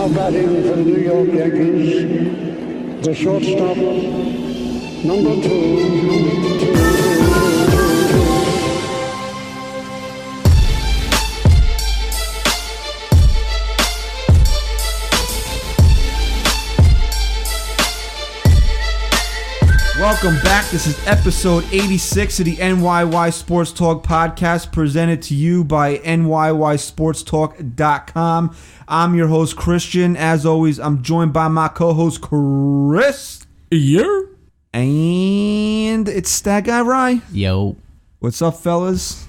Now batting for the New York Yankees, the shortstop, number two. Welcome back. This is episode 86 of the NYY Sports Talk podcast, presented to you by NYYSportsTalk.com. I'm your host, Christian. As always, I'm joined by my co-host, Chris. Yeah. And it's that guy, Rye. Yo. What's up, fellas?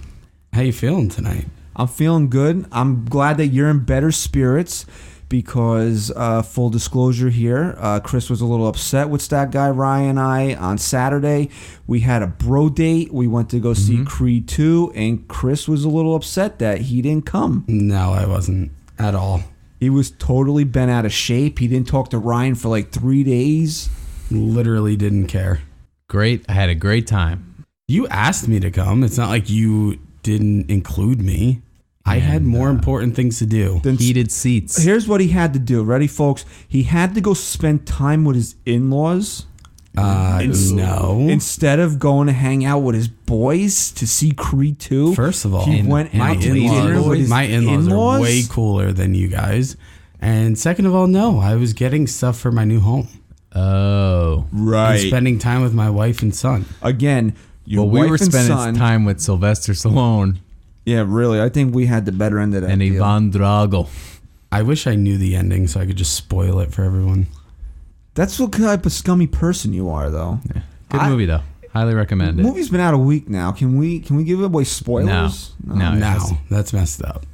How you feeling tonight? I'm feeling good. I'm glad that you're in better spirits because, full disclosure here, Chris was a little upset with that guy, Ryan and I, on Saturday. We had a bro date. We went to go see Creed 2, and Chris was a little upset that he didn't come. No, I wasn't at all. He was totally bent out of shape. He didn't talk to Ryan for like 3 days. Literally didn't care. Great. I had a great time. You asked me to come. It's not like you didn't include me. I had more important things to do. Heated seats. Here's what he had to do. Ready, folks? He had to go spend time with his in-laws. No. Instead of going to hang out with his boys to see Creed 2. First of all, he went out to dinner with his my in-laws are way cooler than you guys. And second of all, no. I was getting stuff for my new home. Oh. Right. And spending time with my wife and son. Again, your we wife were and spending son, time with Sylvester Stallone Yeah, really. I think we had the better end of that and deal. Ivan Drago. I wish I knew the ending so I could just spoil it for everyone. That's what type of scummy person you are, though. Yeah. Good movie, though. Highly recommend The it. movie's been out a week now. Can we give away spoilers? No. No, that's messed up.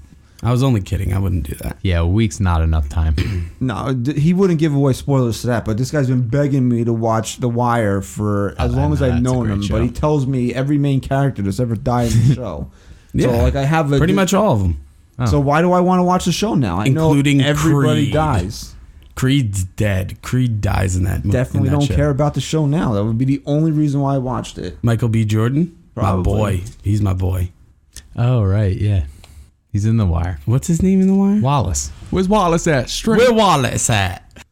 I was only kidding. I wouldn't do that. Yeah, a week's not enough time. No, he wouldn't give away spoilers to that, but this guy's been begging me to watch The Wire for as long as I've known him, but he tells me every main character that's ever died in the show. Yeah, so, like, I have pretty much all of them. Oh. So why do I want to watch the show now? I Including know everybody Creed. dies. Creed's dead. Creed dies in that movie. Definitely don't care about the show now. That would be the only reason why I watched it. Michael B. Jordan? Probably. My boy. He's my boy. Oh, right, yeah. He's in The Wire. What's his name in The Wire? Wallace. Where's Wallace at? Where Wallace at?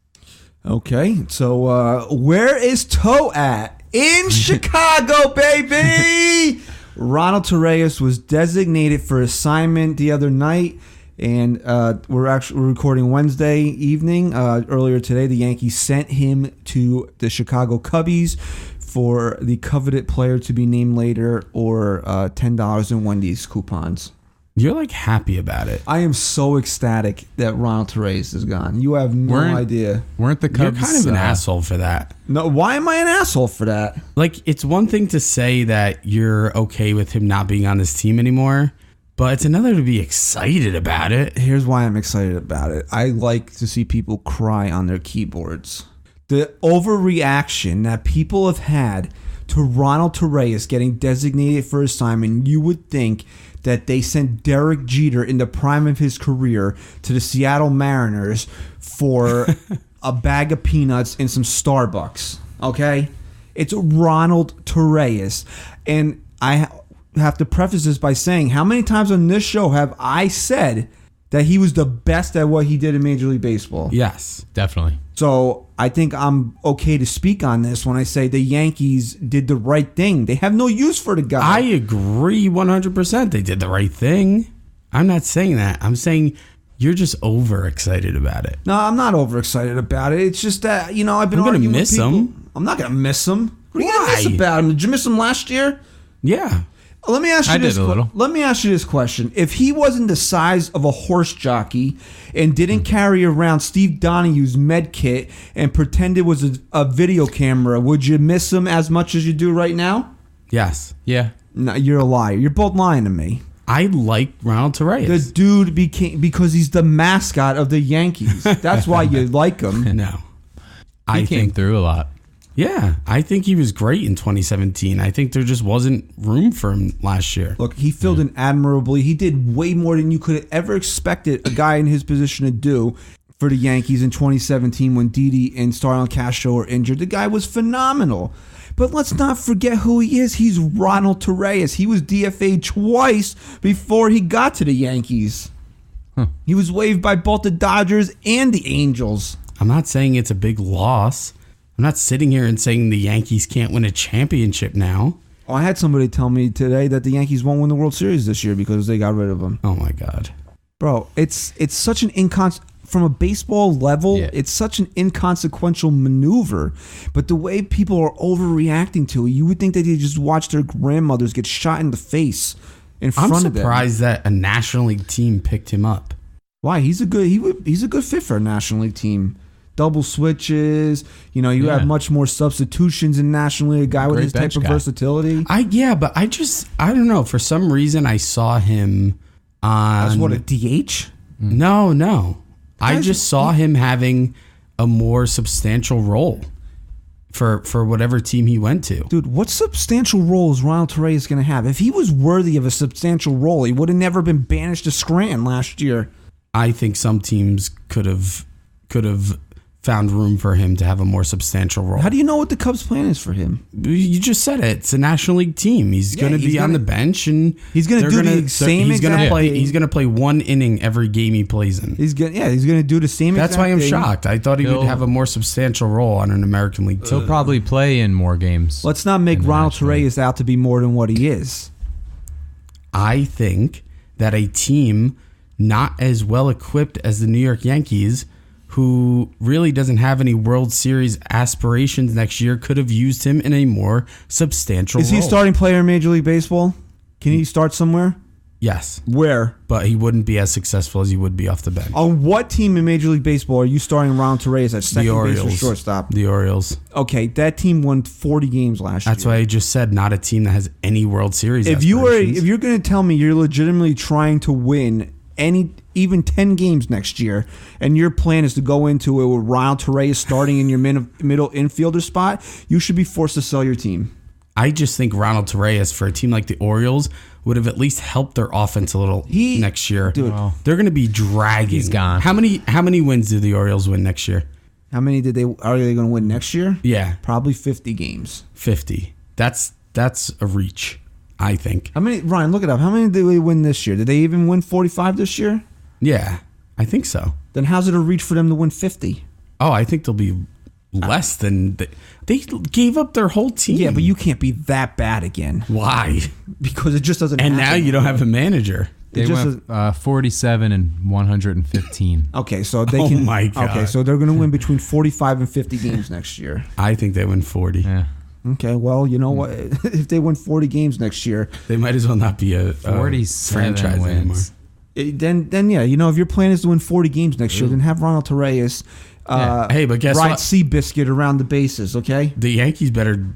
Okay, so where is Toe at? In Chicago, baby! Ronald Torreyes was designated for assignment the other night, and we're recording Wednesday evening. Earlier today, the Yankees sent him to the Chicago Cubbies for the coveted player to be named later, or $10 in Wendy's coupons. You're like happy about it. I am so ecstatic that Ronald Torreyes is gone. You have no idea. Weren't the Cubs... You're kind of an asshole for that. No, why am I an asshole for that? Like, it's one thing to say that you're okay with him not being on this team anymore, but it's another to be excited about it. Here's why I'm excited about it. I like to see people cry on their keyboards. The overreaction that people have had to Ronald Torreyes getting designated for assignment, you would think that they sent Derek Jeter in the prime of his career to the Seattle Mariners for a bag of peanuts and some Starbucks. Okay? It's Ronald Torreyes. And I have to preface this by saying, how many times on this show have I said that he was the best at what he did in Major League Baseball? Yes. Definitely. So I think I'm okay to speak on this when I say the Yankees did the right thing. They have no use for the guy. I agree 100%. They did the right thing. I'm not saying that. I'm saying you're just overexcited about it. No, I'm not overexcited about it. It's just that, you know, I've been arguing with people. I'm not going to miss him. What are you going to miss about him? Did you miss him last year? Yeah. Let me ask you this. Let me ask you this question: if he wasn't the size of a horse jockey and didn't carry around Steve Donahue's med kit and pretend it was a video camera, would you miss him as much as you do right now? Yes. Yeah. No, you're a liar. You're both lying to me. I like Ronald Torreyes. The dude became because he's the mascot of the Yankees. That's why you like him. No, He came through a lot. Yeah, I think he was great in 2017. I think there just wasn't room for him last year. Look, he filled in admirably. He did way more than you could have ever expected a guy in his position to do for the Yankees in 2017 when Didi and Starlin Castro were injured. The guy was phenomenal. But let's not forget who he is. He's Ronald Torreyes. He was DFA'd twice before he got to the Yankees. He was waived by both the Dodgers and the Angels. I'm not saying it's a big loss. I'm not sitting here and saying the Yankees can't win a championship now. Oh, I had somebody tell me today that the Yankees won't win the World Series this year because they got rid of him. Oh my God, bro! It's such an from a baseball level. Yeah. It's such an inconsequential maneuver, but the way people are overreacting to it, you would think that they just watch their grandmothers get shot in the face in front of them. I'm surprised that a National League team picked him up. Why? He's a good fit for a National League team. Double switches, you have much more substitutions in National League. A guy with his type of versatility. But I don't know. For some reason, I saw him on... As what, a DH? No. I just saw him having a more substantial role for whatever team he went to. Dude, what substantial role is Ronald Torreyes going to have? If he was worthy of a substantial role, he would have never been banished to Scranton last year. I think some teams could have found room for him to have a more substantial role. How do you know what the Cubs' plan is for him? You just said it. It's a National League team. He's going to be on the bench, and he's going to do the same exact thing. He's going to play one inning every game he plays in. He's going to do the same exact thing. That's why I'm shocked. I thought he would have a more substantial role on an American League team. He'll probably play in more games. Let's not make Ronald Torreyes out to be more than what he is. I think that a team not as well equipped as the New York Yankees, who really doesn't have any World Series aspirations next year, could have used him in a more substantial role. Is he a starting player in Major League Baseball? Can he start somewhere? Yes. Where? But he wouldn't be as successful as he would be off the bench. On what team in Major League Baseball are you starting Ronald Torreyes at second base or shortstop? The Orioles. Okay, that team won 40 games last year. That's why I just said not a team that has any World Series aspirations. If you're going to tell me you're legitimately trying to win even 10 games next year, and your plan is to go into it with Ronald Torreyes starting in your middle infielder spot, you should be forced to sell your team. I just think Ronald Torreyes, for a team like the Orioles, would have at least helped their offense a little next year. Dude, they're going to be dragging. He's gone. How many wins do the Orioles win next year? How many are they going to win next year? Yeah. Probably 50 games. 50. That's a reach, I think. How many, Ryan, look it up. How many did they win this year? Did they even win 45 this year? Yeah, I think so. Then how's it a reach for them to win 50? Oh, I think they'll be less than... They gave up their whole team. Yeah, but you can't be that bad again. Why? Because it just doesn't happen. And now you don't have a manager. They went 47 and 115. Okay, so they can... Oh, my God. Okay, so they're going to win between 45 and 50 games next year. I think they win 40. Yeah. Okay, well, you know what? If they win 40 games next year... They might as well not be a franchise anymore. Then yeah, if your plan is to win 40 games next year, then have Ronald Torreyes hey, but guess ride what? Seabiscuit around the bases, okay? The Yankees better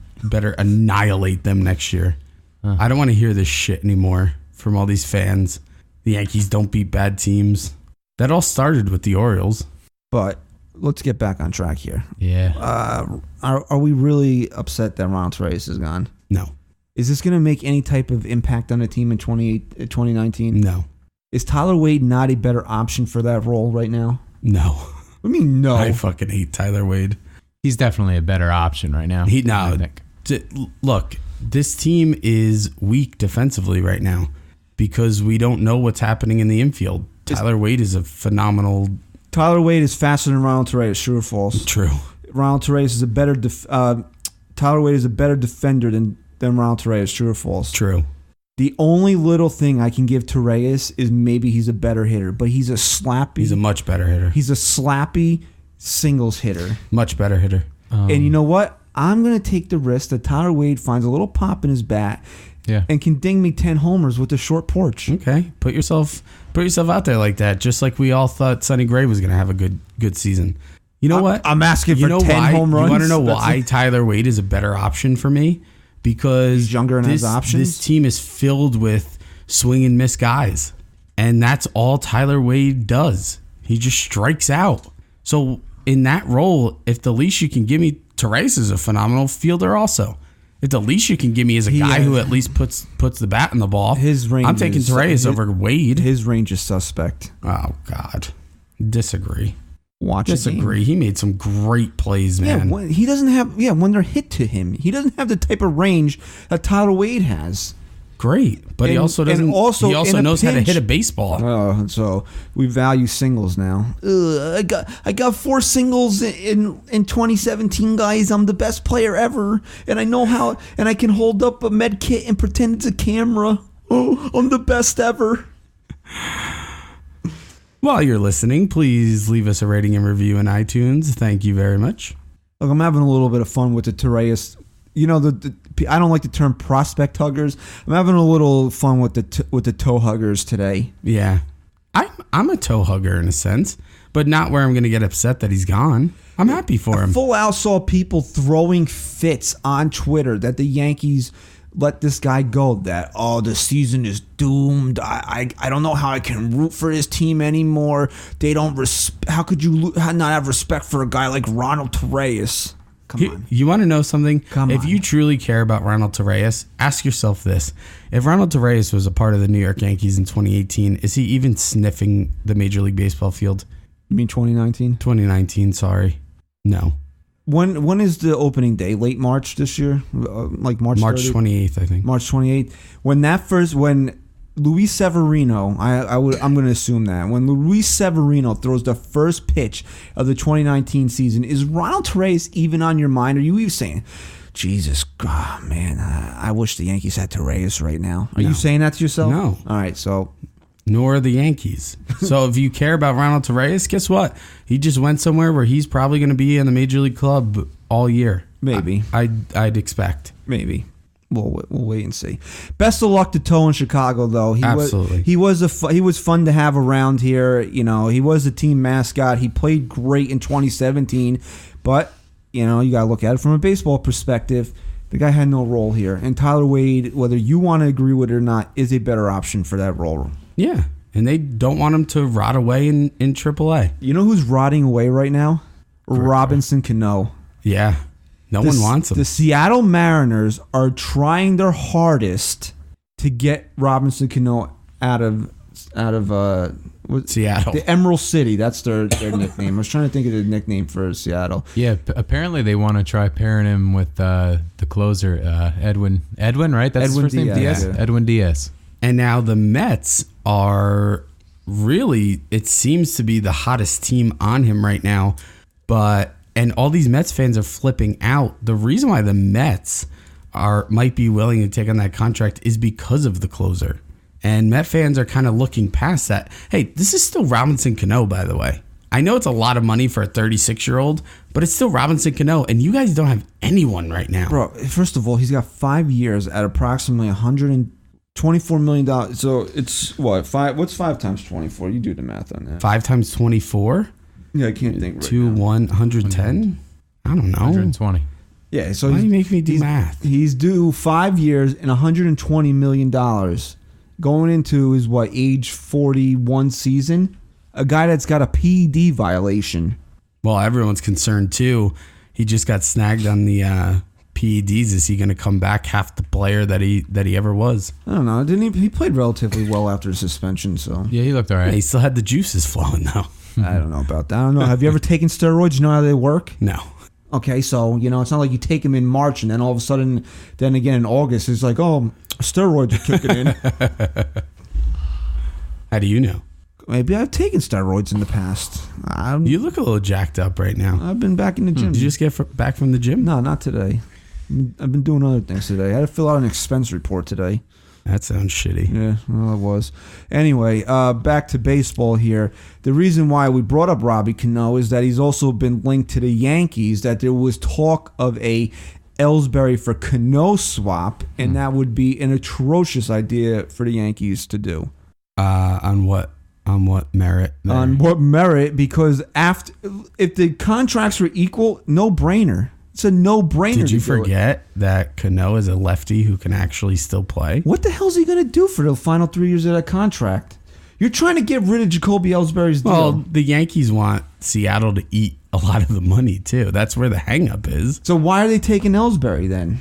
annihilate them next year. I don't want to hear this shit anymore from all these fans. The Yankees don't beat bad teams. That all started with the Orioles. But let's get back on track here. Yeah. Are we really upset that Ronald Torreyes is gone? No. Is this going to make any type of impact on the team in 2019? No. Is Tyler Wade not a better option for that role right now? No. What do you mean no? I fucking hate Tyler Wade. He's definitely a better option right now. Look, this team is weak defensively right now because we don't know what's happening in the infield. Tyler Wade is a phenomenal... Tyler Wade is faster than Ronald Torreyes, true or false? True. Ronald Torreyes is a better... Tyler Wade is a better defender than Ronald Torreyes, true or false? True. The only little thing I can give Torreyes is maybe he's a better hitter, but he's a slappy... He's a much better hitter. He's a slappy singles hitter. Much better hitter. And you know what? I'm going to take the risk that Tyler Wade finds a little pop in his bat and can ding me 10 homers with a short porch. Okay. Put yourself out there like that, just like we all thought Sonny Gray was going to have a good season. You know what? I'm asking for 10 home runs. You want to know why Tyler Wade is a better option for me? Because he's younger and has options. This team is filled with swing and miss guys. And that's all Tyler Wade does. He just strikes out. So in that role, if the least you can give me, Torreyes is a phenomenal fielder also. If the least you can give me is a guy who at least puts the bat in the ball, I'm taking Torreyes over Wade. His range is suspect. Oh, God. Disagree. Disagree. He made some great plays, man. Yeah, he doesn't have. Yeah, when they're hit to him, he doesn't have the type of range that Tyler Wade has. great, but he also doesn't. He also knows how to hit a baseball. Oh, so we value singles now. I got 4 singles in 2017, guys. I'm the best player ever, and I know how. And I can hold up a med kit and pretend it's a camera. Oh, I'm the best ever. While you're listening, please leave us a rating and review in iTunes. Thank you very much. Look, I'm having a little bit of fun with the Torreyes. You know, I don't like the term prospect huggers. I'm having a little fun with the toe huggers today. Yeah, I'm a toe hugger in a sense, but not where I'm going to get upset that he's gone. I'm happy for him. Full out saw people throwing fits on Twitter that the Yankees let this guy go. That the season is doomed. I don't know how I can root for his team anymore. They don't how could you not have respect for a guy like Ronald Torreyes? Come on. You want to know something? If on. you truly care about Ronald Torreyes, ask yourself this. If Ronald Torreyes was a part of the New York Yankees in 2018, is he even sniffing the Major League Baseball field? You mean 2019? 2019, sorry. No. When is the opening day? Late March this year? Like March 30th? 28th, I think. March 28th. When Luis Severino, I'm going to assume that. When Luis Severino throws the first pitch of the 2019 season, is Ronald Torreyes even on your mind? Are you even saying, Jesus, God, man, I wish the Yankees had Torreyes right now? Are you saying that to yourself? No. All right, so. Nor the Yankees. So if you care about Ronald Torreyes, guess what? He just went somewhere where he's probably going to be in the Major League club all year. Maybe. I'd expect. Maybe. We'll wait and see. Best of luck to Toe in Chicago, though. Absolutely. He was fun to have around here. You know, he was a team mascot. He played great in 2017, but you know, you got to look at it from a baseball perspective. The guy had no role here, and Tyler Wade, whether you want to agree with it or not, is a better option for that role. Yeah, and they don't want him to rot away in AAA. You know who's rotting away right now? Robinson Cano. Yeah. No one wants him. The Seattle Mariners are trying their hardest to get Robinson Cano out of Seattle. The Emerald City. That's their nickname. I was trying to think of the nickname for Seattle. Yeah, apparently they want to try pairing him with the closer, Edwin, right? That's Edwin his first name? Diaz. Diaz? Edwin Diaz. And now the Mets are really, it seems to be the hottest team on him right now. And all these Mets fans are flipping out. The reason why the Mets might be willing to take on that contract is because of the closer. And Met fans are kind of looking past that. Hey, this is still Robinson Cano, by the way. I know it's a lot of money for a 36-year-old, but it's still Robinson Cano, and you guys don't have anyone right now. Bro, first of all, he's got 5 years at approximately $124 million. So it's what? What's 5 times 24? You do the math on that. 5 times 24? Yeah, I can't think right 2, now. 110? I don't know. 120. Yeah, so why do you make me do math? He's due 5 years and $120 million going into his, age 41 season? A guy that's got a PED violation. Well, everyone's concerned, too. He just got snagged on the PEDs. Is he going to come back half the player that he ever was? I don't know. Didn't he played relatively well after his suspension, so. Yeah, he looked all right. Yeah, he still had the juices flowing, though. I don't know about that. I don't know. Have you ever taken steroids? You know how they work? No. Okay, so, it's not like you take them in March and then all of a sudden, then again in August, it's like, steroids are kicking in. How do you know? Maybe I've taken steroids in the past. You look a little jacked up right now. I've been back in the gym. Did you just get back from the gym? No, not today. I've been doing other things today. I had to fill out an expense report today. That sounds shitty. Yeah, well, it was. Anyway, back to baseball here. The reason why we brought up Robbie Cano is that he's also been linked to the Yankees, that there was talk of a Ellsbury for Cano swap, and that would be an atrocious idea for the Yankees to do. On what merit? There? On what merit? Because if the contracts were equal, no brainer. It's a no-brainer. Did you forget that Cano is a lefty who can actually still play? What the hell is he going to do for the final 3 years of that contract? You're trying to get rid of Jacoby Ellsbury's deal. Well, the Yankees want Seattle to eat a lot of the money, too. That's where the hang-up is. So why are they taking Ellsbury then?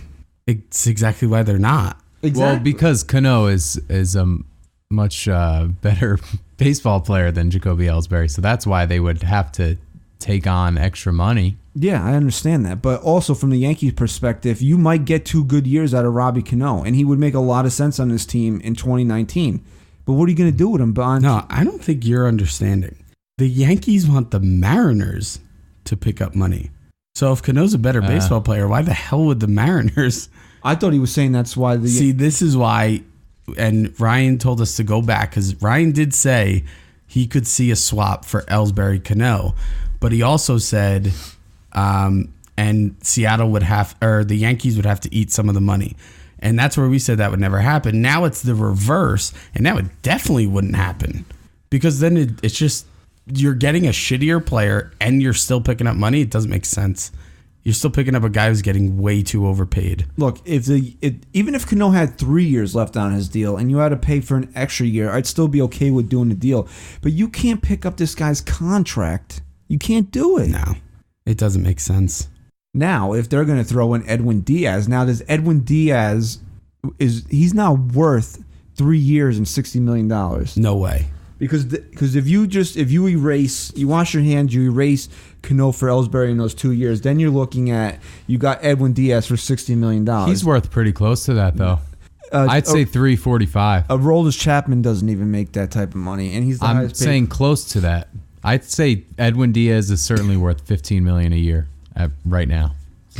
It's exactly why they're not. Exactly. Well, because Cano is a much better baseball player than Jacoby Ellsbury, so that's why they would have to take on extra money. Yeah, I understand that. But also from the Yankees' perspective, you might get 2 good years out of Robbie Cano, and he would make a lot of sense on this team in 2019. But what are you going to do with him, Bond? No, I don't think you're understanding. The Yankees want the Mariners to pick up money. So if Cano's a better baseball player, why the hell would the Mariners? I thought he was saying that's why the... See, this is why, and Ryan told us to go back, because Ryan did say he could see a swap for Ellsbury Cano, but he also said, and Seattle would have, or the Yankees would have to eat some of the money. And that's where we said that would never happen. Now it's the reverse, and now it definitely wouldn't happen. Because then it's just, you're getting a shittier player, and you're still picking up money. It doesn't make sense. You're still picking up a guy who's getting way too overpaid. Look, even if Cano had 3 years left on his deal, and you had to pay for an extra year, I'd still be okay with doing the deal. But you can't pick up this guy's contract. You can't do it. No, it doesn't make sense. Now, if they're going to throw in Edwin Diaz, now does Edwin Diaz, he's not worth 3 years and $60 million. No way. Because if you erase, you wash your hands, you erase Cano for Ellsbury in those 2 years, then you're looking at, you got Edwin Diaz for $60 million. He's worth pretty close to that, though. I'd say 345. Aroldis Chapman doesn't even make that type of money, and he's the I'm highest paid. saying close to that. I'd say Edwin Diaz is certainly worth $15 million a year right now.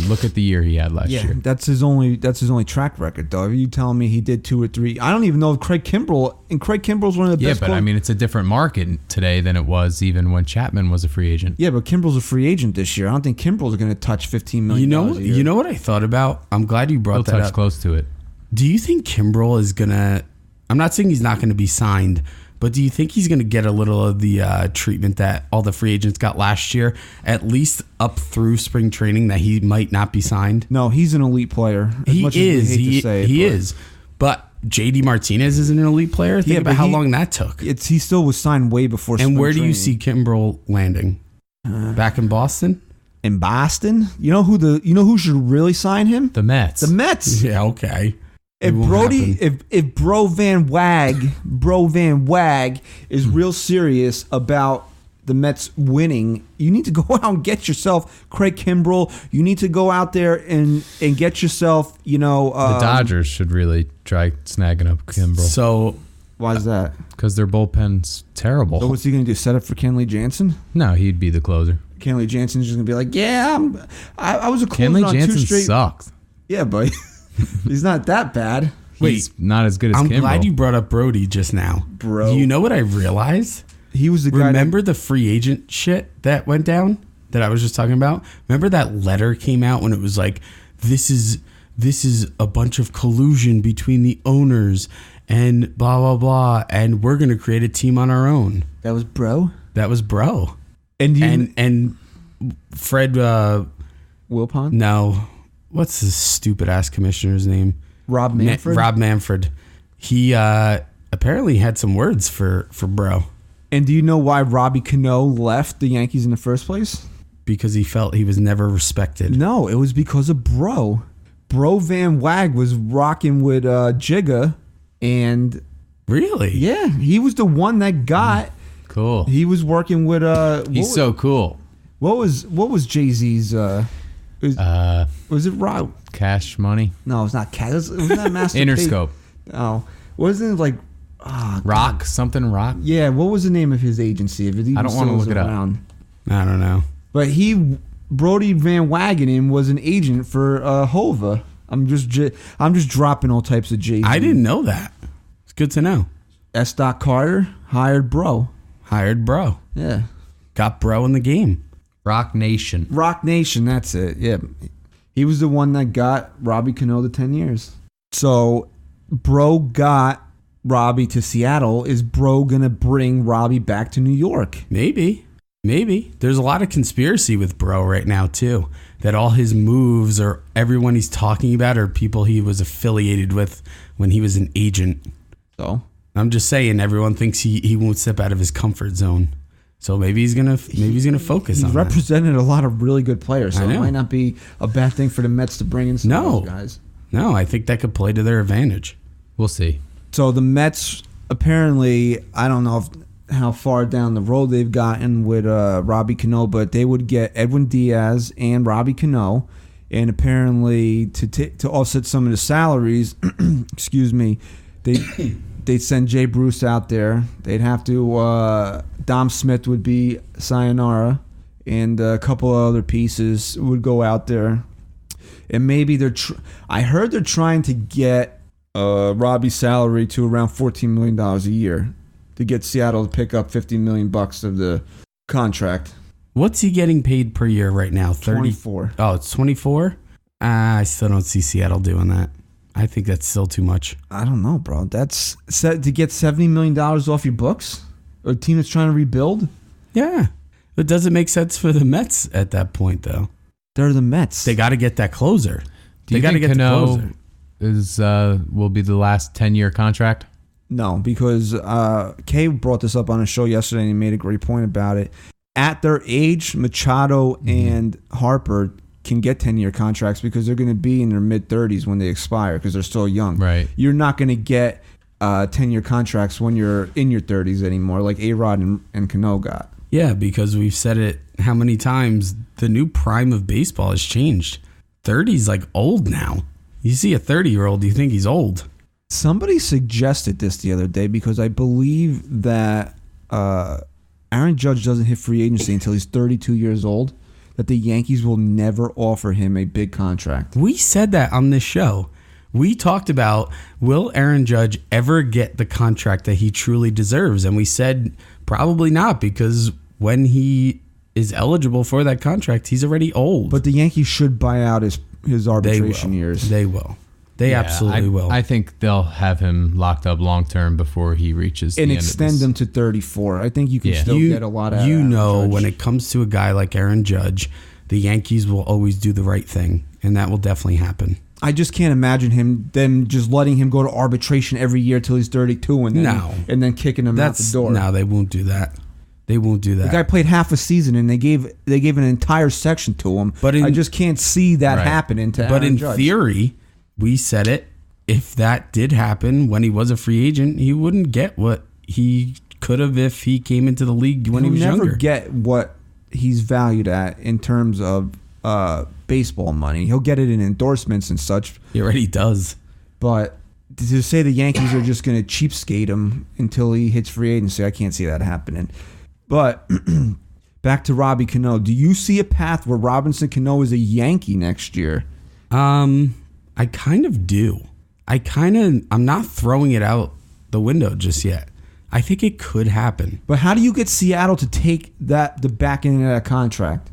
Look at the year he had last year. That's his only track record, though. Are you telling me he did 2 or 3? I don't even know if Craig Kimbrell's one of the best. Yeah, but I mean, it's a different market today than it was even when Chapman was a free agent. Yeah, but Kimbrell's a free agent this year. I don't think Kimbrell's going to touch $15 million a year. You know what I thought about? I'm glad you brought that up. He'll touch close to it. Do you think Kimbrell is going to... I'm not saying he's not going to be signed, but do you think he's going to get a little of the treatment that all the free agents got last year, at least up through spring training, that he might not be signed? No, he's an elite player. He is. But JD Martinez is an elite player. Think about how long that took. He still was signed way before spring training. And where do you training. see Kimbrell landing? Back in Boston? In Boston? You know who should really sign him? The Mets. The Mets. Yeah, okay. If Bro Van Wag is real serious about the Mets winning, you need to go out and get yourself Craig Kimbrell. You need to go out there and get yourself, the Dodgers should really try snagging up Kimbrell. So why is that? Because their bullpen's terrible. So what's he going to do? Set up for Kenley Jansen? No, he'd be the closer. Kenley Jansen's just going to be like, yeah, I was a closer Kenley on Jansen 2 straight. sucks. Yeah, but he's not that bad. He's not as good as Kimbrell. I'm glad you brought up Brody just now. Bro. You know what I realized? He was the guy. Remember the free agent shit that went down that I was just talking about? Remember that letter came out when it was like, this is a bunch of collusion between the owners and blah, blah, blah, and we're going to create a team on our own. That was Bro? That was Bro. And Fred... Wilpon? No. What's his stupid-ass commissioner's name? Rob Manfred? Rob Manfred. He apparently had some words for Bro. And do you know why Robbie Cano left the Yankees in the first place? Because he felt he was never respected. No, it was because of Bro. Bro Van Wag was rocking with Jigga, and... Really? Yeah, he was the one that got... Cool. He was working with... He's so cool. What was Jay-Z's... was it Rob? Cash Money? No, it's not Cash. It was not Master Interscope. Oh, wasn't it like Rock? God. Something Rock? Yeah, what was the name of his agency? If it even I don't want to still look it around. up. I don't know. But Brody Van Wagenen was an agent for Hova. I'm just dropping all types of Jay-Z. I didn't know that. It's good to know. S. Carter hired Bro. Yeah. Got Bro in the game. Rock Nation, that's it. Yeah. He was the one that got Robbie Cano the 10 years. So Bro got Robbie to Seattle. Is Bro going to bring Robbie back to New York? Maybe. There's a lot of conspiracy with Bro right now, too. That all his moves or everyone he's talking about are people he was affiliated with when he was an agent. So? I'm just saying, everyone thinks he won't step out of his comfort zone. So maybe he's gonna focus on He's that. represented a lot of really good players, so I know. it might not be a bad thing for the Mets to bring in some of those guys. No, I think that could play to their advantage. We'll see. So the Mets apparently, I don't know if how far down the road they've gotten with Robbie Cano, but they would get Edwin Diaz and Robbie Cano, and apparently to offset some of the salaries, excuse me, they'd send Jay Bruce out there. They'd have to Dom Smith would be sayonara, and a couple of other pieces would go out there, and maybe I heard they're trying to get Robbie's salary to around $14 million a year to get Seattle to pick up $50 million of the contract. What's he getting paid per year right now? 24. Oh, it's 24? I still don't see Seattle doing that. I think that's still too much. I don't know, bro. That's set to get $70 million off your books? A team that's trying to rebuild? Yeah. It doesn't make sense for the Mets at that point, though. They're the Mets. They got to get that closer. Do you think Cano will be the last 10-year contract? No, because Kay brought this up on a show yesterday and he made a great point about it. At their age, Machado and Harper can get 10-year contracts because they're going to be in their mid-30s when they expire because they're still young. Right. You're not going to get 10-year contracts when you're in your 30s anymore like A-Rod and Cano got. Yeah, because we've said it how many times, the new prime of baseball has changed. 30's like old now. You see a 30-year-old, you think he's old. Somebody suggested this the other day because I believe that Aaron Judge doesn't hit free agency until he's 32 years old, that the Yankees will never offer him a big contract. We said that on this show. We talked about, will Aaron Judge ever get the contract that he truly deserves? And we said probably not, because when he is eligible for that contract, he's already old. But the Yankees should buy out his arbitration years. They will. They absolutely will. I think they'll have him locked up long term before he reaches the and end extend of this. him to 34. I think you can still get a lot out of know, Judge. when it comes to a guy like Aaron Judge, the Yankees will always do the right thing, and that will definitely happen. I just can't imagine them just letting him go to arbitration every year till he's 32 and then kicking him out the door. No, they won't do that. They won't do that. The guy played half a season and they gave an entire section to him. But I just can't see that happening to Aaron Judge. Theory, we said it. If that did happen when he was a free agent, he wouldn't get what he could have if he came into the league when he was younger. He'll never get what he's valued at in terms of baseball money. He'll get it in endorsements and such. He already does. But to say the Yankees are just going to cheapskate him until he hits free agency, I can't see that happening. But back to Robbie Cano. Do you see a path where Robinson Cano is a Yankee next year? I kind of do. I'm not throwing it out the window just yet. I think it could happen. But how do you get Seattle to take the back end of that contract?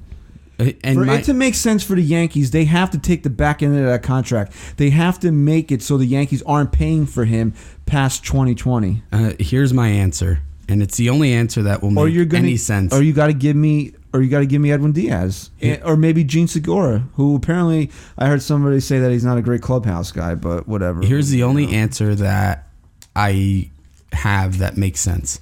And for it to make sense for the Yankees, they have to take the back end of that contract. They have to make it so the Yankees aren't paying for him past 2020. Here's my answer, and it's the only answer that will make any sense. Or you got to give me Edwin Diaz, or maybe Gene Segura, who apparently I heard somebody say that he's not a great clubhouse guy, but whatever. Here's the only answer that I have that makes sense.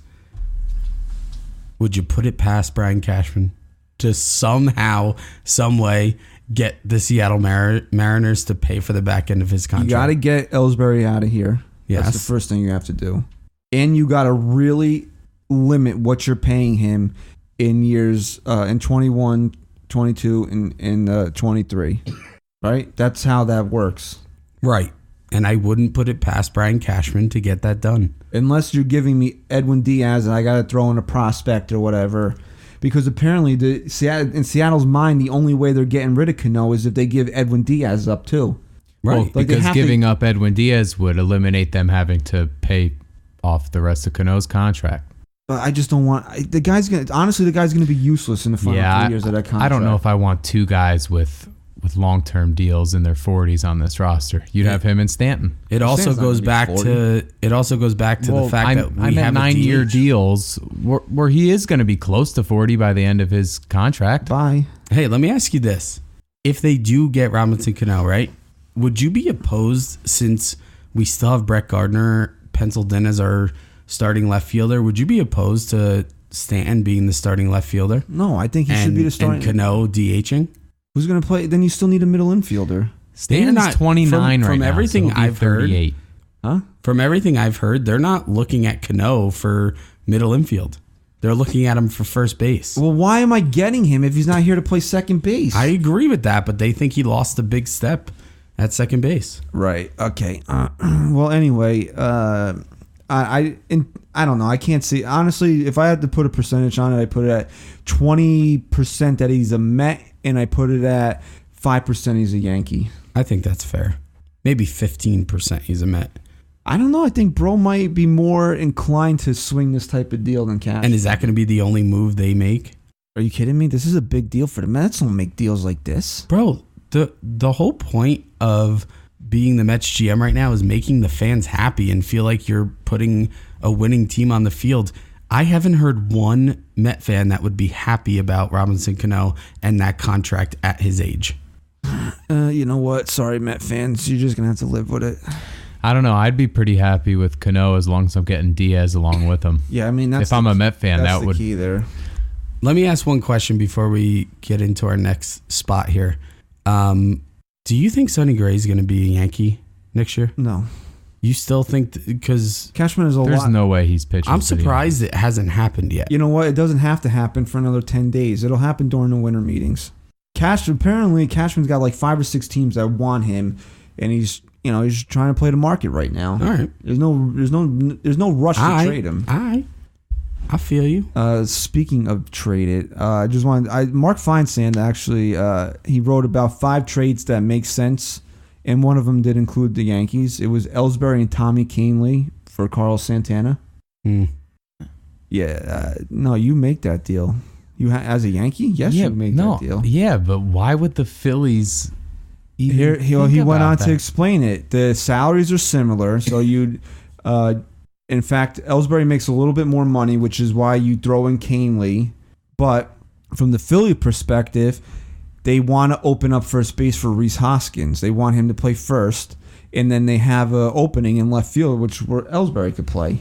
Would you put it past Brian Cashman to somehow, some way, get the Seattle Mariners to pay for the back end of his contract? You got to get Ellsbury out of here. Yes. That's the first thing you have to do. And you got to really limit what you're paying him in years in 21, 22, and 23. Right? That's how that works. Right. And I wouldn't put it past Brian Cashman to get that done. Unless you're giving me Edwin Diaz and I got to throw in a prospect or whatever. Because apparently in Seattle's mind, the only way they're getting rid of Cano is if they give Edwin Diaz up too. Right. Well, because giving up Edwin Diaz would eliminate them having to pay off the rest of Cano's contract. But I just don't want the guy's gonna be useless in the final 3 years of that contract. I don't know if I want two guys with long-term deals in their 40s on this roster. You'd have him and Stanton. It also goes back to the fact that we have 9-year deals where he is going to be close to 40 by the end of his contract. Bye. Hey, let me ask you this. If they do get Robinson Cano, right, would you be opposed, since we still have Brett Gardner penciled in as our starting left fielder, would you be opposed to Stanton being the starting left fielder? No, I think he should be the starting. And Cano DHing? Who's going to play? Then you still need a middle infielder. Stanton's 29 right from now. Everything so I've 38. Heard, huh? From everything I've heard, they're not looking at Cano for middle infield. They're looking at him for first base. Well, why am I getting him if he's not here to play second base? I agree with that, but they think he lost a big step at second base. Right. Okay. Well, anyway, I don't know. I can't see. Honestly, if I had to put a percentage on it, I put it at 20% that he's a Met, and I put it at 5% he's a Yankee. I think that's fair. Maybe 15% he's a Met. I don't know. I think Bro might be more inclined to swing this type of deal than Cash. And is that going to be the only move they make? Are you kidding me? This is a big deal for the Mets. Don't make deals like this. Bro, the whole point of being the Mets GM right now is making the fans happy and feel like you're putting a winning team on the field. I haven't heard one Met fan that would be happy about Robinson Cano and that contract at his age. You know what? Sorry, Met fans. You're just going to have to live with it. I don't know. I'd be pretty happy with Cano as long as I'm getting Diaz along with him. Yeah, I mean, if I'm a Met fan, that's that would the key there. Let me ask one question before we get into our next spot here. Do you think Sonny Gray is going to be a Yankee next year? No. You still think because Cashman is a lot. There's no way he's pitching. I'm surprised it hasn't happened yet. You know what? It doesn't have to happen for another 10 days. It'll happen during the winter meetings. Apparently, Cashman's got like 5 or 6 teams that want him, and he's trying to play the market right now. All right. There's no rush to trade him. I feel you. Speaking of traded, Mark Feinsand actually he wrote about 5 trades that make sense, and one of them did include the Yankees. It was Ellsbury and Tommy Kahnle for Carlos Santana. Yeah, no, you make that deal. As a Yankee, yes, you make that deal. Yeah, but why would the Phillies? He went on to explain it. The salaries are similar, so you'd. In fact, Ellsbury makes a little bit more money, which is why you throw in Kahnle. But from the Philly perspective, they want to open up first base for Rhys Hoskins. They want him to play first, and then they have an opening in left field, where Ellsbury could play.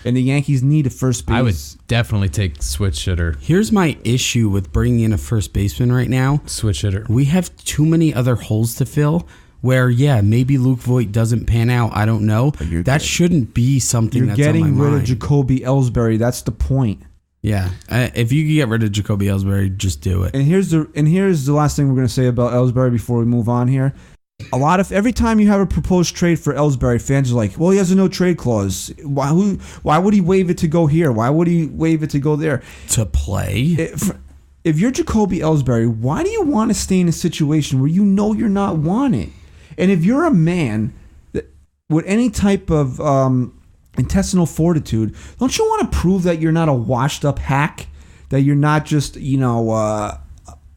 And the Yankees need a first base. I would definitely take switch hitter. Here's my issue with bringing in a first baseman right now. Switch hitter. We have too many other holes to fill where, maybe Luke Voit doesn't pan out. I don't know. That shouldn't be something that's on my mind. You're getting rid of Jacoby Ellsbury. That's the point. Yeah. If you could get rid of Jacoby Ellsbury, just do it. And here's the last thing we're going to say about Ellsbury before we move on here. Every time you have a proposed trade for Ellsbury, fans are like, well, he has a no trade clause. Why would he waive it to go here? Why would he waive it to go there? To play? If you're Jacoby Ellsbury, why do you want to stay in a situation where you know you're not wanted? And if you're a man with any type of intestinal fortitude, don't you want to prove that you're not a washed up hack? That you're not just, I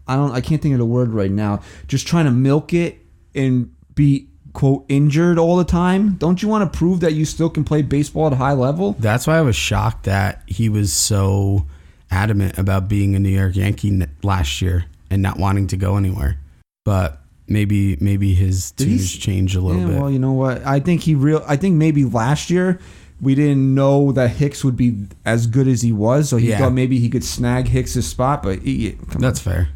can't think of the word right now, just trying to milk it and be, quote, injured all the time? Don't you want to prove that you still can play baseball at a high level? That's why I was shocked that he was so adamant about being a New York Yankee last year and not wanting to go anywhere. But maybe his tunes changed a little bit. Well, you know what? I think maybe last year we didn't know that Hicks would be as good as he was, so he thought maybe he could snag Hicks' spot, but that's fair.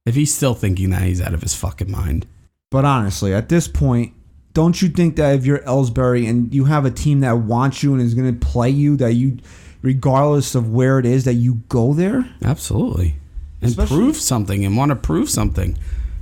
If he's still thinking that, he's out of his fucking mind. But honestly, at this point, don't you think that if you're Ellsbury and you have a team that wants you and is going to play you, that you, regardless of where it is, that you go there? Absolutely. And prove something and want to prove something.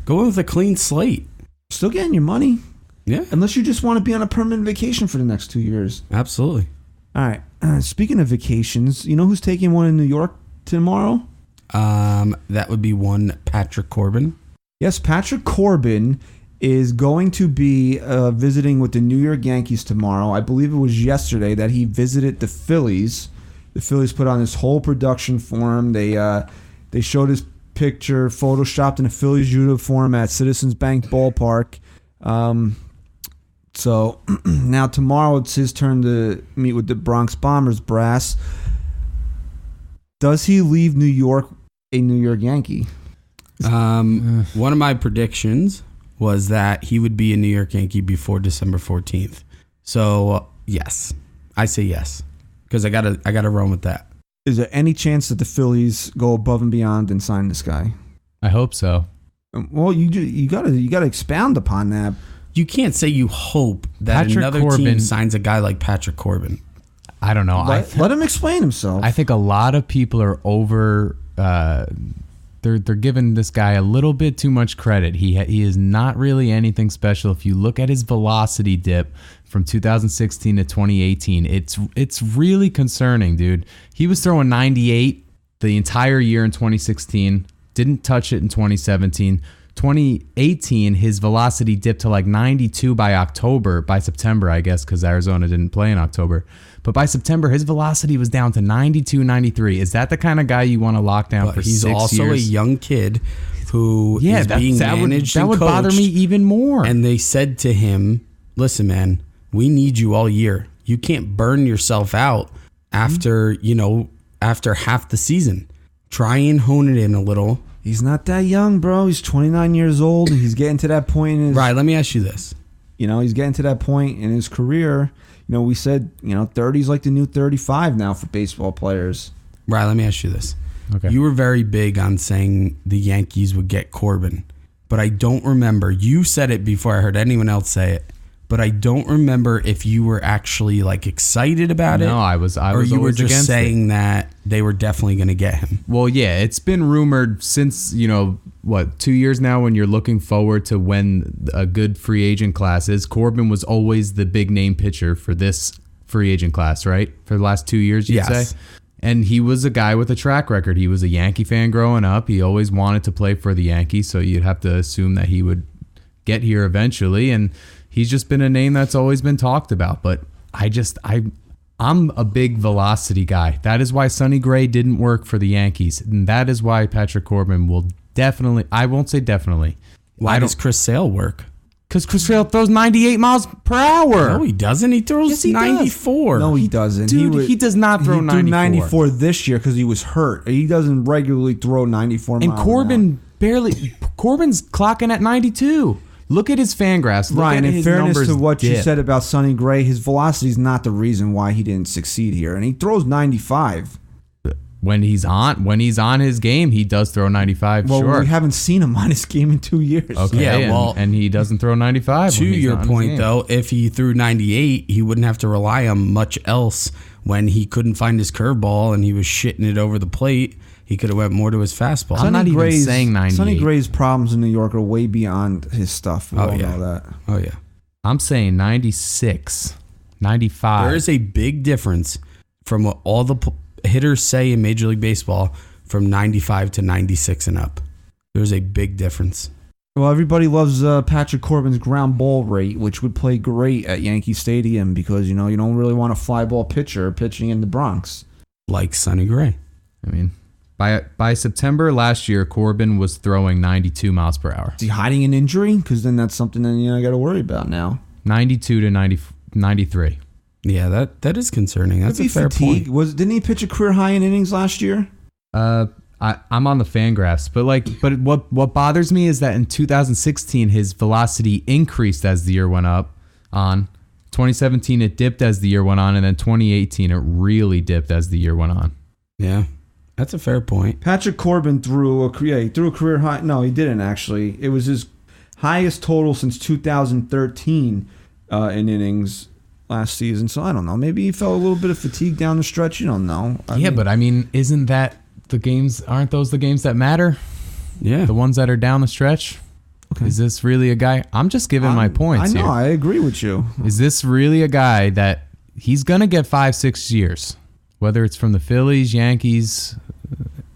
Go in with a clean slate. Still getting your money. Yeah. Unless you just want to be on a permanent vacation for the next 2 years. Absolutely. All right. Speaking of vacations, you know who's taking one in New York tomorrow? That would be one Patrick Corbin. Yes, Patrick Corbin is going to be visiting with the New York Yankees tomorrow. I believe it was yesterday that he visited the Phillies. The Phillies put on this whole production for him. They showed his picture photoshopped in a Phillies uniform at Citizens Bank Ballpark. So now tomorrow it's his turn to meet with the Bronx Bombers brass. Does he leave New York a New York Yankee? One of my predictions was that he would be a New York Yankee before December 14th. So yes, I say yes because I gotta run with that. Is there any chance that the Phillies go above and beyond and sign this guy? I hope so. Well, you gotta expound upon that. You can't say you hope that another team signs a guy like Patrick Corbin. I don't know. Let him explain himself. I think a lot of people are over. They're giving this guy a little bit too much credit. He is not really anything special. If you look at his velocity dip from 2016 to 2018, it's really concerning, dude. He was throwing 98 the entire year in 2016. Didn't touch it in 2017. 2018, his velocity dipped to like 92 by September, I guess, because Arizona didn't play in October. But by September, his velocity was down to 92, 93. Is that the kind of guy you want to lock down for 6 years? He's also a young kid who is being managed and coached. That would bother me even more. And they said to him, listen, man, we need you all year. You can't burn yourself out after half the season. Try and hone it in a little. He's not that young, bro. He's 29 years old. He's getting to that point in his... Right, let me ask you this. He's getting to that point in his career. We said, 30 is like the new 35 now for baseball players. Right, let me ask you this. Okay. You were very big on saying the Yankees would get Corbin, but I don't remember. You said it before I heard anyone else say it, but I don't remember if you were actually like excited about it. No, I was. Or you were just saying it. that they were definitely going to get him. Well, yeah, it's been rumored since 2 years now. When you're looking forward to when a good free agent class is, Corbin was always the big name pitcher for this free agent class, right? For the last 2 years, you'd say. And he was a guy with a track record. He was a Yankee fan growing up. He always wanted to play for the Yankees, so you'd have to assume that he would get here eventually. And he's just been a name that's always been talked about. But I'm a big velocity guy. That is why Sonny Gray didn't work for the Yankees. And that is why Patrick Corbin will definitely, I won't say definitely. Why does Chris Sale work? Because Chris Sale throws 98 miles per hour. No, he doesn't. He throws 94. No, he doesn't. Dude, he does not throw 94. He threw 94 this year because he was hurt. He doesn't regularly throw 94 miles. And Corbin's clocking at 92. Look at his fan graphs. Ryan, in fairness to what you said about Sonny Gray, his velocity is not the reason why he didn't succeed here. And he throws 95. When he's on his game, he does throw 95. Well, sure. we haven't seen him on his game in 2 years. Okay, yeah, and he doesn't throw 95. To your point, though, if he threw 98, he wouldn't have to rely on much else when he couldn't find his curveball and he was shitting it over the plate. He could have went more to his fastball. I'm not even saying 98. Sonny Gray's problems in New York are way beyond his stuff. We all know that. Oh, yeah. I'm saying 96, 95. There is a big difference from what all the hitters say in Major League Baseball from 95 to 96 and up. There's a big difference. Well, everybody loves Patrick Corbin's ground ball rate, which would play great at Yankee Stadium because, you don't really want a fly ball pitcher pitching in the Bronx. Like Sonny Gray. I mean, by September last year, Corbin was throwing 92 miles per hour. Is he hiding an injury? Because then that's something that I got to worry about now. 92 to 93. Yeah, that is concerning. That's a fair point. Didn't he pitch a career high in innings last year? I'm on the fan graphs, but what bothers me is that in 2016 his velocity increased as the year went on. 2017 it dipped as the year went on, and then 2018 it really dipped as the year went on. Yeah, that's a fair point. Patrick Corbin threw a career high. No, he didn't actually. It was his highest total since 2013 in innings last season. So I don't know. Maybe he felt a little bit of fatigue down the stretch. You don't know. But I mean, isn't that the games? Aren't those the games that matter? Yeah, the ones that are down the stretch. Okay. Is this really a guy? I'm just giving my points. I know. Here. I agree with you. Is this really a guy that he's gonna get 5-6 years? Whether it's from the Phillies, Yankees,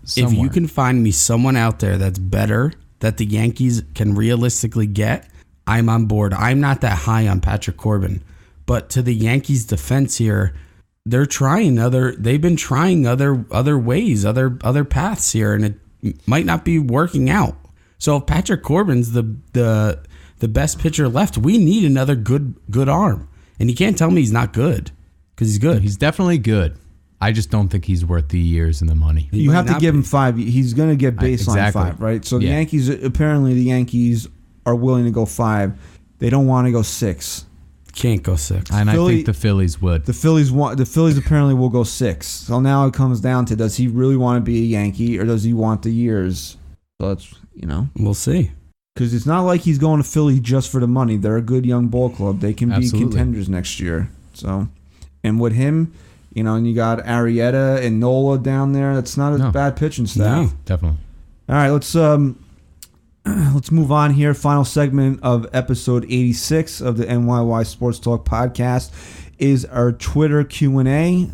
somewhere. If you can find me someone out there that's better that the Yankees can realistically get, I'm on board. I'm not that high on Patrick Corbin. But to the Yankees' defense here, they've been trying other ways, other paths here, and it might not be working out. So if Patrick Corbin's the best pitcher left, we need another good arm. And you can't tell me he's not good, because he's good. He's definitely good. I just don't think he's worth the years and the money. You have to give him 5. He's going to get baseline 5, right? So the Yankees are willing to go 5. They don't want to go 6. Can't go 6. And I think the Phillies would. The Phillies apparently will go 6. So now it comes down to, does he really want to be a Yankee or does he want the years? So that's, we'll see. Because it's not like he's going to Philly just for the money. They're a good young ball club. They can be contenders next year. So, and with him, And you got Arrieta and Nola down there. That's not a bad pitching staff. No. Definitely. All right, let's move on here. Final segment of episode 86 of the NYY Sports Talk podcast is our Twitter Q&A.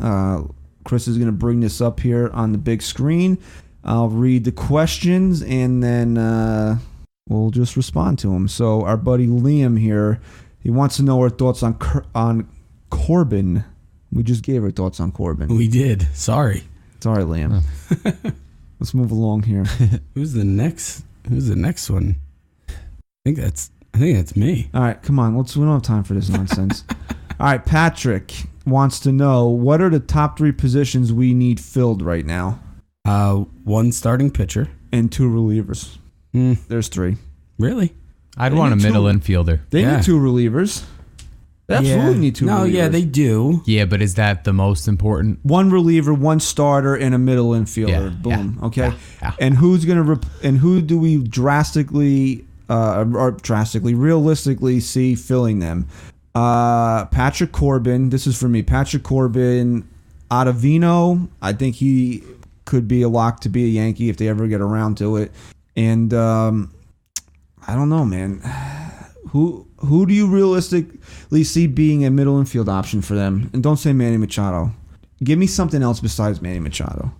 Chris is going to bring this up here on the big screen. I'll read the questions and then we'll just respond to them. So our buddy Liam here, he wants to know our thoughts on Corbin. We just gave our thoughts on Corbin. We did. Sorry, Liam. Let's move along here. Who's the next one? I think that's me. All right, come on. We don't have time for this nonsense. All right, Patrick wants to know, what are the top 3 positions we need filled right now? 1 starting pitcher and 2 relievers. There's 3. Really? I'd want a middle infielder. They need 2 relievers. They absolutely need 2 relievers. No, yeah, they do. Yeah, but is that the most important? 1 reliever, 1 starter, and a middle infielder. Yeah, Boom. yeah, Okay. yeah. And who do we realistically see filling them? Patrick Corbin. This is for me. Patrick Corbin, Ottavino. I think he could be a lock to be a Yankee if they ever get around to it. And I don't know, man. Who do you realistically see being a middle infield option for them? And don't say Manny Machado. Give me something else besides Manny Machado.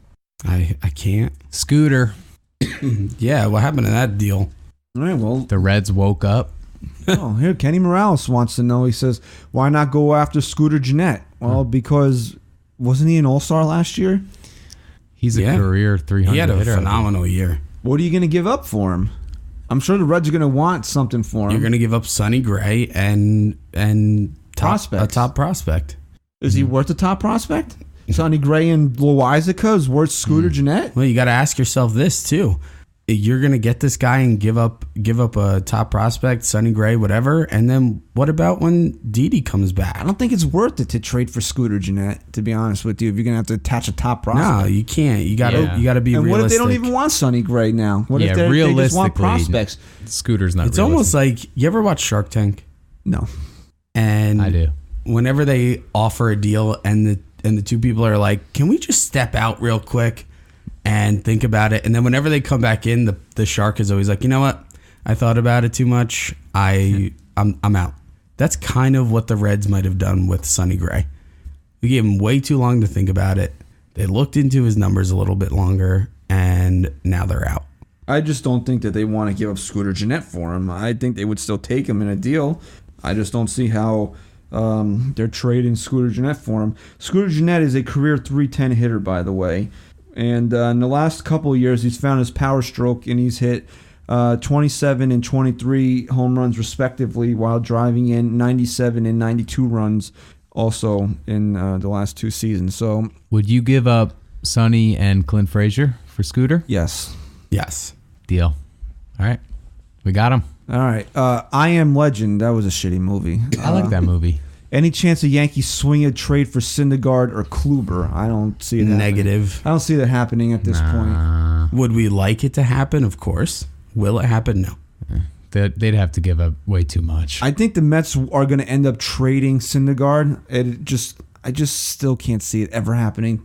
I can't. Scooter. Yeah, what happened to that deal? All right, well, The Reds woke up. here Kenny Morales wants to know. He says, why not go after Scooter Gennett? Well, because wasn't he an All-Star last year? He's a career 300 He had a hitter. phenomenal year. What are you going to give up for him? I'm sure the Reds are going to want something for him. You're going to give up Sonny Gray and a top prospect. Is he worth a top prospect? Sonny Gray and Loizaga is worth Scooter Gennett? Well, you got to ask yourself this too. You're going to get this guy and give up a top prospect, Sonny Gray, whatever, and then what about when Didi comes back? I don't think it's worth it to trade for Scooter Gennett, to be honest with you, if you're going to have to attach a top prospect. No, you can't. You got to be and realistic. what if they don't even want Sonny Gray now? What if they just want prospects? Scooter's not It's realistic. almost like, you ever watch Shark Tank? No. And I do. Whenever they offer a deal and the 2 people are like, can we just step out real quick and think about it? And then whenever they come back in, the shark is always like, you know what? I thought about it too much. I'm out. That's kind of what the Reds might have done with Sonny Gray. We gave him way too long to think about it. They looked into his numbers a little bit longer, and now they're out. I just don't think that they want to give up Scooter Gennett for him. I think they would still take him in a deal. I just don't see how they're trading Scooter Gennett for him. Scooter Gennett is a career .310 hitter, by the way. And in the last couple of years, he's found his power stroke, and he's hit 27 and 23 home runs respectively, while driving in 97 and 92 runs also in the last 2 seasons. So, would you give up Sonny and Clint Frazier for Scooter? yes. Yes. Deal. All right. We got him. All right. I Am Legend. That was a shitty movie. I like that movie. Any chance the Yankees swing a trade for Syndergaard or Kluber? I don't see it happening. Negative. I don't see that happening at this point. Would we like it to happen? Of course. Will it happen? No. They'd have to give up way too much. I think the Mets are going to end up trading Syndergaard. I just still can't see it ever happening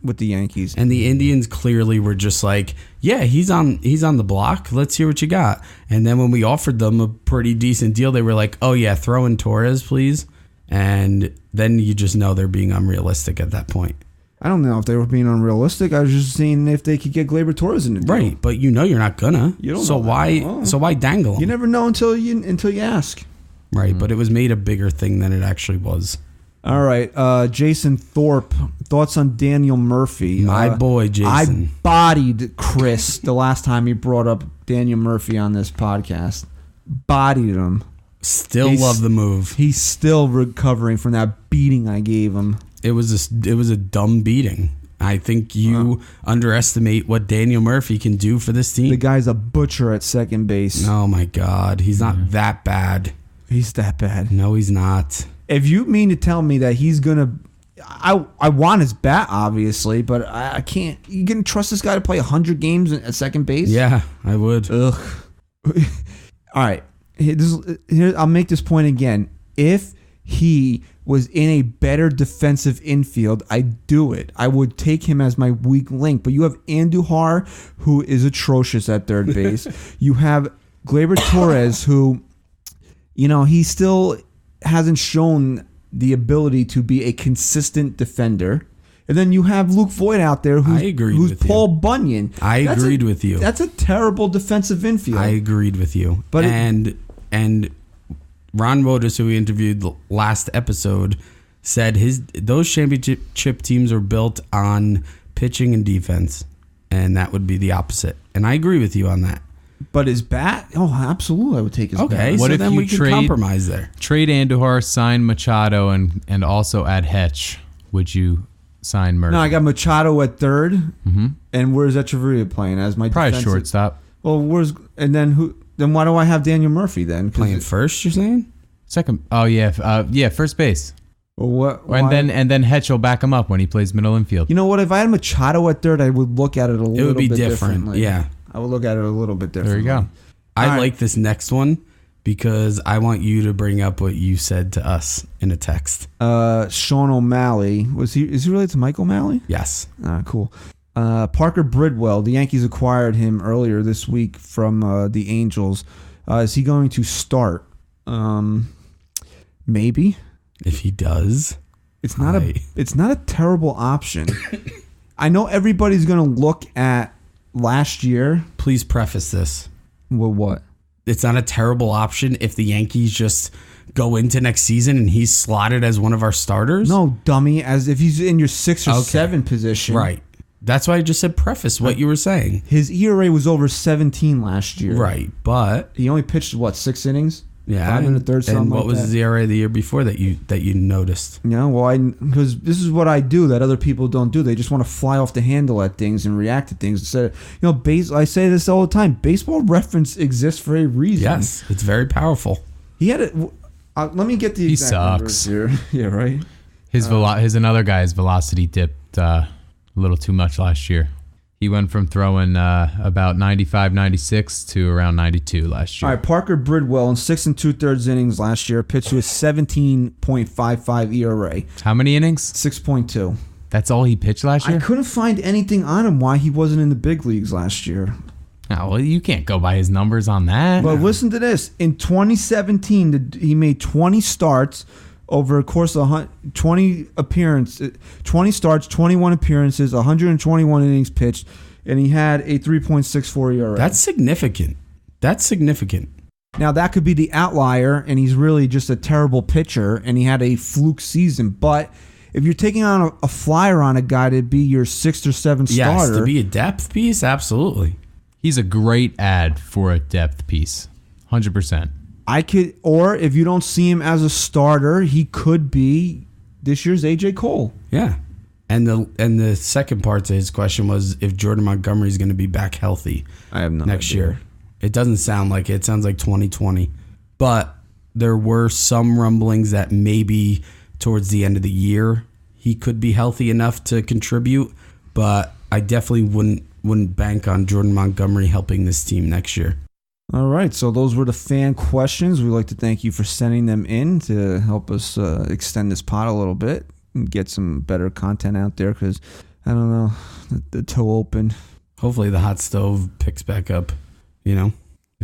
with the Yankees. And the Indians clearly were just like, yeah, he's on the block. Let's hear what you got. And then when we offered them a pretty decent deal, they were like, oh yeah, throw in Torres, please. And then you just know they're being unrealistic at that point. I don't know if they were being unrealistic. I was just seeing if they could get Gleyber Torres in the deal. Right, but you know you're not gonna. You don't so know why? that. Oh. So why dangle him? You never know until you ask. Right, but it was made a bigger thing than it actually was. All right, Jason Thorpe, thoughts on Daniel Murphy? My boy, Jason. I bodied Chris the last time he brought up Daniel Murphy on this podcast. Bodied him. Still love the move. He's still recovering from that beating I gave him. It was a dumb beating. I think you underestimate what Daniel Murphy can do for this team. The guy's a butcher at second base. Oh my God, he's not that bad. He's that bad. No, he's not. If you mean to tell me that he's gonna, I want his bat obviously, but I can't. You gonna trust this guy to play 100 games at second base? Yeah, I would. Ugh. All right. Here, I'll make this point again. If he was in a better defensive infield, I'd do it. I would take him as my weak link. But you have Andujar, who is atrocious at third base. You have Gleyber Torres, who, he still hasn't shown the ability to be a consistent defender. And then you have Luke Voigt out there who's Paul Bunyan. I agreed with you. That's a terrible defensive infield. I agreed with you. But and Ron Wotus, who we interviewed last episode, said those championship teams are built on pitching and defense, and that would be the opposite. And I agree with you on that. But his bat? Oh, absolutely, I would take his bat. Okay, What so if then you we can compromise there. Trade Andujar, sign Machado, and also add Hetch. Would you sign Murphy? No, I got Machado at third. Mm-hmm. And where's Echeverria playing as my probably defensive? Shortstop. Well, then who? Then why do I have Daniel Murphy then? Playing first, you're saying? Second. Oh yeah, first base. Well, what? And then Hetch will back him up when he plays middle infield. You know what? If I had Machado at third, I would look at it a little bit differently. Yeah, I would look at it a little bit differently. There you go. I like this next one because I want you to bring up what you said to us in a text. Sean O'Malley is he related to Mike O'Malley? Yes. Cool. Parker Bridwell, the Yankees acquired him earlier this week from the Angels. Is he going to start? Maybe. If he does, it's not a terrible option. I know everybody's going to look at last year. Please preface this. Well, what? It's not a terrible option if the Yankees just go into next season and he's slotted as one of our starters. No, dummy. As if he's in your 6 or 7 position. Right. That's why I just said preface what you were saying. His ERA was over 17 last year. Right, but he only pitched 6 innings? Yeah. 5 and a third, something and what like was that. his ERA the year before that you noticed? Yeah, well, because this is what I do that other people don't do. They just want to fly off the handle at things and react to things instead of, I say this all the time. Baseball Reference exists for a reason. Yes, it's very powerful. He had it. Let me get the exact numbers here. Yeah, right. His another guy's velocity dipped a little too much last year. He went from throwing about 95, 96 to around 92 last year. All right, Parker Bridwell in 6 2/3 innings last year pitched to a 17.55 ERA. How many innings? 6.2. That's all he pitched last year? I couldn't find anything on him why he wasn't in the big leagues last year. Oh, well, you can't go by his numbers on that. But listen to this. In 2017, he made 20 starts over a course of 20 starts, 21 appearances, 121 innings pitched, and he had a 3.64 ERA. That's significant. Now, that could be the outlier, and he's really just a terrible pitcher, and he had a fluke season. But if you're taking on a flyer on a guy to be your 6th or 7th starter. Yes, to be a depth piece, absolutely. He's a great ad for a depth piece. 100%. Or if you don't see him as a starter, he could be this year's AJ Cole. Yeah. And the second part to his question was if Jordan Montgomery is going to be back healthy I have no next idea. year. It doesn't sound like it. It sounds like 2020. But there were some rumblings that maybe towards the end of the year he could be healthy enough to contribute. But I definitely wouldn't bank on Jordan Montgomery helping this team next year. All right, so those were the fan questions. We'd like to thank you for sending them in to help us extend this pod a little bit and get some better content out there because, I don't know, the toe open. Hopefully the hot stove picks back up, It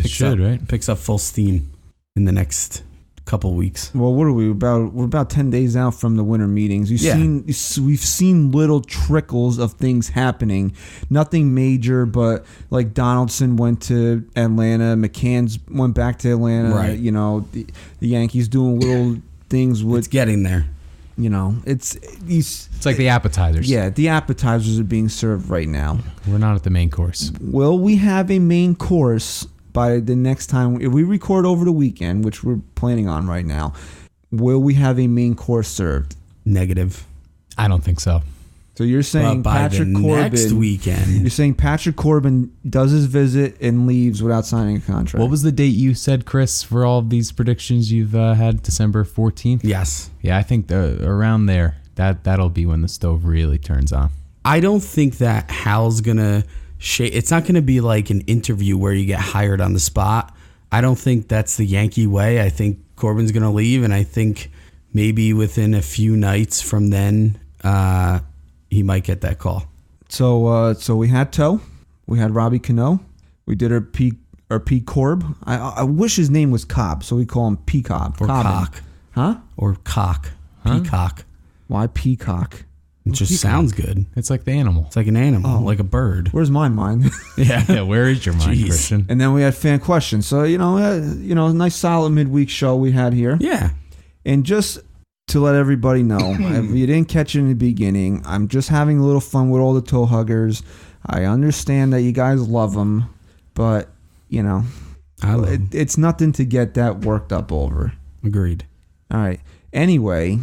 should, right? Picks up full steam in the next couple weeks. Well, what are we about? We're about 10 days out from the winter meetings. We've seen little trickles of things happening. Nothing major, but like Donaldson went to Atlanta, McCann's went back to Atlanta. Right. The Yankees doing little things with. It's getting there. It's like the appetizers. Yeah, the appetizers are being served right now. We're not at the main course. Will we have a main course by the next time? If we record over the weekend, which we're planning on right now, will we have a main course served? Negative. I don't think so. So you're saying But by Patrick the Corbin next weekend. You're saying Patrick Corbin does his visit and leaves without signing a contract. What was the date you said, Chris, for all of these predictions you've had? December 14th? Yes. Yeah, I think around there, that'll be when the stove really turns on. I don't think that Hal's going to it's not going to be like an interview where you get hired on the spot. I don't think that's the Yankee way. I think Corbin's going to leave, and I think maybe within a few nights from then, he might get that call. So we had Toe, we had Robbie Cano, we did our P Corb. I wish his name was Cobb, so we call him Peacock Or Cobbin. cock. Huh? Or cock. Peacock. Why Peacock? It just sounds good. It's like the animal. It's like an animal, like a bird. Where's mine? Yeah, where is your mind, Jeez. Christian? And then we had fan questions. So a nice solid midweek show we had here. Yeah. And just to let everybody know, if you didn't catch it in the beginning, I'm just having a little fun with all the toe huggers. I understand that you guys love them, but I love 'em. it's nothing to get that worked up over. Agreed. All right. Anyway,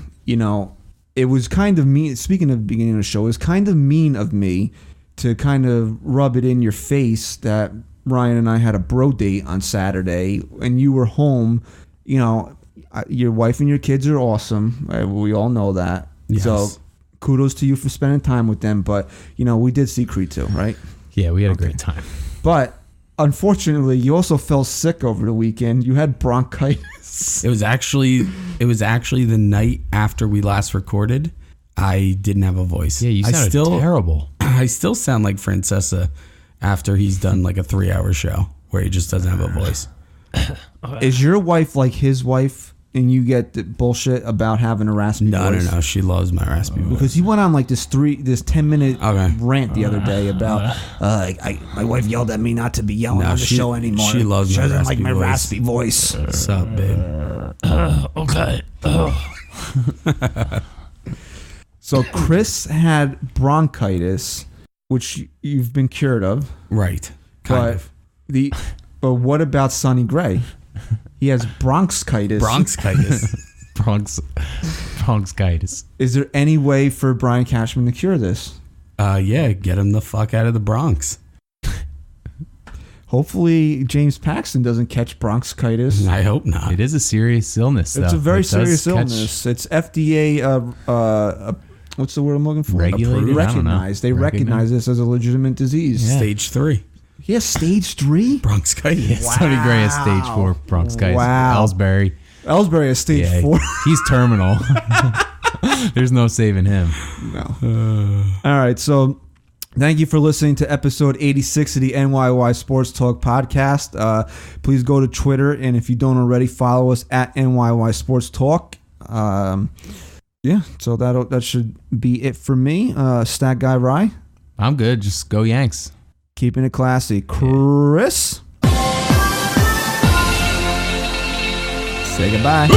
it was kind of mean. Speaking of the beginning of the show, it was kind of mean of me to kind of rub it in your face that Ryan and I had a bro date on Saturday and you were home. Your wife and your kids are awesome. We all know that. Yes. So kudos to you for spending time with them. But, we did see Creed too, right? Yeah, we had a great time. But unfortunately, you also fell sick over the weekend. You had bronchitis. It was actually the night after we last recorded. I didn't have a voice. Yeah, you sounded terrible. I still sound like Francesa after he's done like a 3-hour show where he just doesn't have a voice. Is your wife like his wife and you get the bullshit about having a raspy voice? No. She loves my raspy voice. Because he went on like this 10-minute Okay. rant the other day about my wife yelled at me not to be yelling on the show anymore. She loves my doesn't raspy like my voice. raspy voice. What's up, babe? Okay. So Chris had bronchitis, which you've been cured of. Right. Kind of. But what about Sonny Gray? He has bronchitis. Bronchitis. Is there any way for Brian Cashman to cure this? Yeah, get him the fuck out of the Bronx. Hopefully James Paxton doesn't catch bronchitis. I hope not. It is a serious illness, though. It's a very It does serious catch- illness. It's FDA. What's the word I'm looking for? Regulated? I don't know. Recognized. They recognize this as a legitimate disease. Yeah. Stage 3. He has stage 3. Bronchitis. Sonny Gray has stage 4 bronchitis. Wow. Ellsbury. Ellsbury has stage 4. He's terminal. There's no saving him. No. All right. So thank you for listening to episode 86 of the NYY Sports Talk podcast. Please go to Twitter. And if you don't already, follow us at NYY Sports Talk. Yeah. So that should be it for me. Stat Guy Rye. I'm good. Just go Yanks. Keeping it classy. Chris. Say goodbye.